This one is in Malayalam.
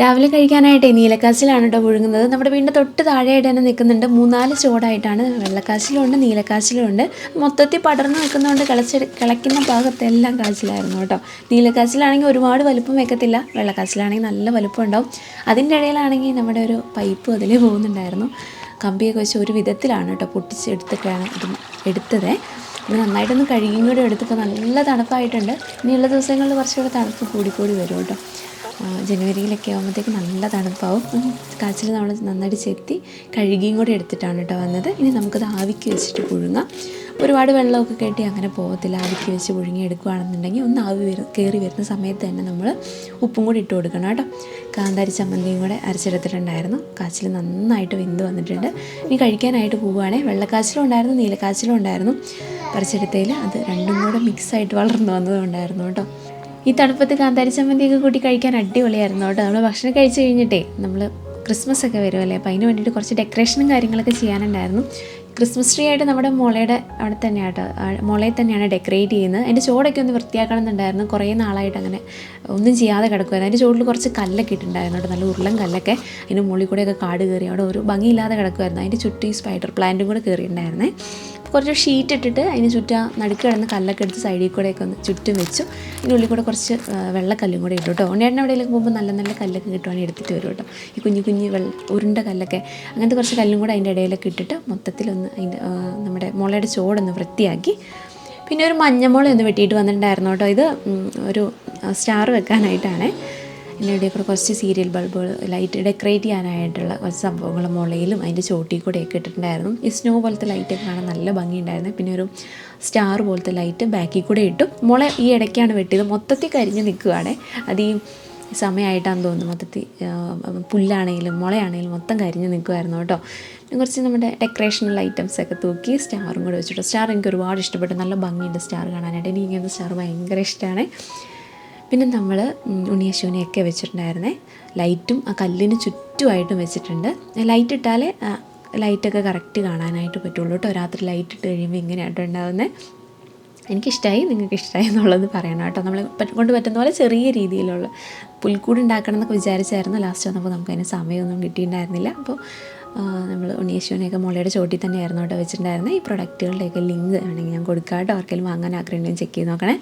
രാവിലെ കഴിക്കാനായിട്ട് നീലക്കാച്ചിലാണ് കേട്ടോ പുഴുങ്ങുന്നത്. നമ്മുടെ വീടിൻ്റെ തൊട്ട് താഴെയായിട്ട് തന്നെ നിൽക്കുന്നുണ്ട്. 3-4 ചോടായിട്ടാണ്. വെള്ളക്കാച്ചിലുണ്ട്, നീലക്കാച്ചിലുണ്ട്. മൊത്തത്തിൽ പടർന്ന് നിൽക്കുന്നതുകൊണ്ട് കിളയ്ക്കുന്ന ഭാഗത്തെല്ലാം കാച്ചിലായിരുന്നു കേട്ടോ. നീലക്കാച്ചിലാണെങ്കിൽ ഒരുപാട് വലുപ്പം വെക്കത്തില്ല, വെള്ളക്കാച്ചിലാണെങ്കിൽ നല്ല വലുപ്പം ഉണ്ടാവും. അതിൻ്റെ ഇടയിലാണെങ്കിൽ നമ്മുടെ ഒരു പൈപ്പ് അതിൽ പോകുന്നുണ്ടായിരുന്നു. കമ്പിയൊക്കെ വെച്ച് ഒരു വിധത്തിലാണ് കേട്ടോ പൊട്ടിച്ചെടുത്തിട്ടാണ് ഇത് എടുത്തത്. ഇത് നന്നായിട്ടൊന്ന് കഴുകിയും കൂടി എടുത്തപ്പോൾ നല്ല തണുപ്പായിട്ടുണ്ട്. ഇനിയുള്ള ദിവസങ്ങളിൽ കുറച്ചുകൂടെ തണുപ്പ് കൂടിക്കൂടി വരും കേട്ടോ. ജനുവരിയിലൊക്കെ ആകുമ്പോഴത്തേക്ക് നല്ല തണുപ്പാവും. കാച്ചിൽ നമ്മൾ നന്നായിട്ട് ചെത്തി കഴുകിയും കൂടി എടുത്തിട്ടാണ് കേട്ടോ വന്നത്. ഇനി നമുക്കത് ആവിക്ക് വെച്ചിട്ട് പുഴുങ്ങാം. ഒരുപാട് വെള്ളമൊക്കെ കെട്ടി അങ്ങനെ പോകത്തില്ല. ആവിക്ക് വെച്ച് പുഴുങ്ങി എടുക്കുകയാണെന്നുണ്ടെങ്കിൽ ഒന്ന് ആവി കയറി വരുന്ന സമയത്ത് തന്നെ നമ്മൾ ഉപ്പും കൂടി ഇട്ട് കൊടുക്കണം കേട്ടോ. കാന്താരി ചമ്മന്തിയും കൂടെ അരച്ചെടുത്തിട്ടുണ്ടായിരുന്നു. കാച്ചിൽ നന്നായിട്ട് വെന്ത് വന്നിട്ടുണ്ട്. ഇനി കഴിക്കാനായിട്ട് പോവുകയാണെങ്കിൽ വെള്ളക്കാച്ചിലും ഉണ്ടായിരുന്നു, നീലക്കാച്ചിലും ഉണ്ടായിരുന്നു. പറിച്ചെടുത്തതിൽ അത് രണ്ടും കൂടെ മിക്സായിട്ട് വളർന്നു വന്നതുകൊണ്ടായിരുന്നു കേട്ടോ. ഈ തണുപ്പത്ത് കാന്താരി ചമ്മന്തിയൊക്കെ കൂട്ടി കഴിക്കാൻ അടിപൊളിയായിരുന്നു കേട്ടോ. നമ്മൾ ഭക്ഷണം കഴിച്ച് കഴിഞ്ഞിട്ടേ നമ്മൾ ക്രിസ്മസ് ഒക്കെ വരുമല്ലേ, അപ്പോൾ അതിന് വേണ്ടിയിട്ട് കുറച്ച് ഡെക്കറേഷനും കാര്യങ്ങളൊക്കെ ചെയ്യാനുണ്ടായിരുന്നു. ക്രിസ്മസ് ട്രീ ആയിട്ട് നമ്മുടെ മുളയുടെ അവിടെ തന്നെയാണ് കേട്ടോ, മുളയിൽ തന്നെയാണ് ഡെക്കറേറ്റ് ചെയ്യുന്നത്. അതിൻ്റെ ചോടൊക്കെ ഒന്ന് വൃത്തിയാക്കണം എന്നുണ്ടായിരുന്നു. കുറേ നാളായിട്ട് അങ്ങനെ ഒന്നും ചെയ്യാതെ കിടക്കുമായിരുന്നു. അതിൻ്റെ ചോട്ടിൽ കുറച്ച് കല്ലൊക്കെ ഇട്ടുണ്ടായിരുന്നു കേട്ടോ, നല്ല ഉരുളൻ കല്ലൊക്കെ. അതിൻ്റെ മുകളിൽ കൂടെയൊക്കെ കാട് കയറി അവിടെ ഒരു ഭംഗിയില്ലാതെ കിടക്കുമായിരുന്നു. അതിൻ്റെ ചുറ്റും ഈ സ്പൈഡർ പ്ലാന്റും കൂടെ കയറിയിട്ടുണ്ടായിരുന്നേ. കുറച്ച് ഷീറ്റ് ഇട്ടിട്ട് അതിന് ചുറ്റും നടുക്ക് കിടന്ന് കല്ലൊക്കെ എടുത്ത് സൈഡിൽ കൂടെയൊക്കെ ഒന്ന് ചുറ്റും വെച്ചു. ഇതിനുള്ളിൽ കൂടെ കുറച്ച് വെള്ളക്കല്ലും കൂടെ ഇട്ടു കേട്ടോ. ഉണ്ണേട്ടൻ എവിടെയെങ്കിലും പോകുമ്പോൾ നല്ല നല്ല കല്ലൊക്കെ കിട്ടുവാണെങ്കിൽ എടുത്തിട്ട് വരും കേട്ടോ. ഈ കുഞ്ഞു കുഞ്ഞ് ഉരുണ്ട കല്ലൊക്കെ, അങ്ങനത്തെ കുറച്ച് കല്ലും കൂടെ അതിൻ്റെ ഇടയിലൊക്കെ ഇട്ടിട്ട് മൊത്തത്തിലൊന്ന് അതിൻ്റെ നമ്മുടെ മുളയുടെ ചോടൊന്ന് വൃത്തിയാക്കി. പിന്നെ ഒരു മഞ്ഞമുള ഒന്ന് വെട്ടിയിട്ട് വന്നിട്ടുണ്ടായിരുന്നു കേട്ടോ. ഇത് ഒരു സ്റ്റാർ വെക്കാനായിട്ടാണ്. ഇതിൻ്റെ ഇടയിൽ കൂടെ കുറച്ച് സീരിയൽ ബൾബുകൾ ലൈറ്റ് ഡെക്കറേറ്റ് ചെയ്യാനായിട്ടുള്ള കുറച്ച് സംഭവങ്ങൾ മുളയിലും അതിൻ്റെ ചോട്ടിൽ കൂടെയൊക്കെ ഇട്ടിട്ടുണ്ടായിരുന്നു. ഈ സ്നോ പോലത്തെ ലൈറ്റൊക്കെ കാണാൻ നല്ല ഭംഗിയുണ്ടായിരുന്നു. പിന്നെ ഒരു സ്റ്റാർ പോലത്തെ ലൈറ്റ് ബാക്കിൽ കൂടെ ഇട്ടു. മുള ഈ ഇടയ്ക്കാണ് വെട്ടിയത്. മൊത്തത്തിൽ കരിഞ്ഞ് നിൽക്കുകയാണ്. അത് ഈ സമയമായിട്ടാണെന്ന് തോന്നുന്നു. മൊത്തത്തിൽ പുല്ലാണെങ്കിലും മുളയാണെങ്കിലും മൊത്തം കരിഞ്ഞ് നിൽക്കുമായിരുന്നു കേട്ടോ. കുറച്ച് നമ്മുടെ ഡെക്കറേഷണൽ ഐറ്റംസൊക്കെ തൂക്കി സ്റ്റാറും കൂടെ വെച്ചിട്ടു. സ്റ്റാർ എനിക്ക് ഒരുപാട് ഇഷ്ടപ്പെട്ടു. നല്ല ഭംഗിയുണ്ട് സ്റ്റാർ കാണാനായിട്ട്. എനിക്ക് ഇങ്ങനത്തെ സ്റ്റാർ ഭയങ്കര ഇഷ്ടമാണ്. പിന്നെ നമ്മൾ ഉണ്ണിയേശുവിനെയൊക്കെ വെച്ചിട്ടുണ്ടായിരുന്നേ. ലൈറ്റും ആ കല്ലിന് ചുറ്റുമായിട്ടും വെച്ചിട്ടുണ്ട്. ലൈറ്റ് ഇട്ടാലേ ലൈറ്റൊക്കെ കറക്റ്റ് കാണാനായിട്ട് പറ്റുള്ളൂ കേട്ടോ. രാത്രി ലൈറ്റ് ഇട്ട് കഴിയുമ്പോൾ ഇങ്ങനെയായിട്ട് ഉണ്ടാകുന്നത്. എനിക്കിഷ്ടമായി, നിങ്ങൾക്ക് ഇഷ്ടമായി എന്നുള്ളത് പറയണം കേട്ടോ. നമ്മൾ കൊണ്ട് പറ്റുന്ന പോലെ ചെറിയ രീതിയിലുള്ള പുൽക്കൂട് ഉണ്ടാക്കണം എന്നൊക്കെ വിചാരിച്ചായിരുന്നു. ലാസ്റ്റ് വന്നപ്പോൾ നമുക്കതിന് സമയമൊന്നും കിട്ടിയിട്ടുണ്ടായിരുന്നില്ല. അപ്പോൾ നമ്മൾ ഉണ്ണിയേശുവിനെയൊക്കെ മുളയുടെ ചോട്ടിൽ തന്നെയായിരുന്നു കേട്ടോ വെച്ചിട്ടുണ്ടായിരുന്നത്. ഈ പ്രൊഡക്റ്റുകളുടെയൊക്കെ ലിങ്ക് വേണമെങ്കിൽ ഞാൻ കൊടുക്കാം കേട്ടോ. ആർക്കെങ്കിലും വാങ്ങാൻ ആഗ്രഹമുണ്ടെങ്കിൽ ചെക്ക് ചെയ്ത് നോക്കണേ.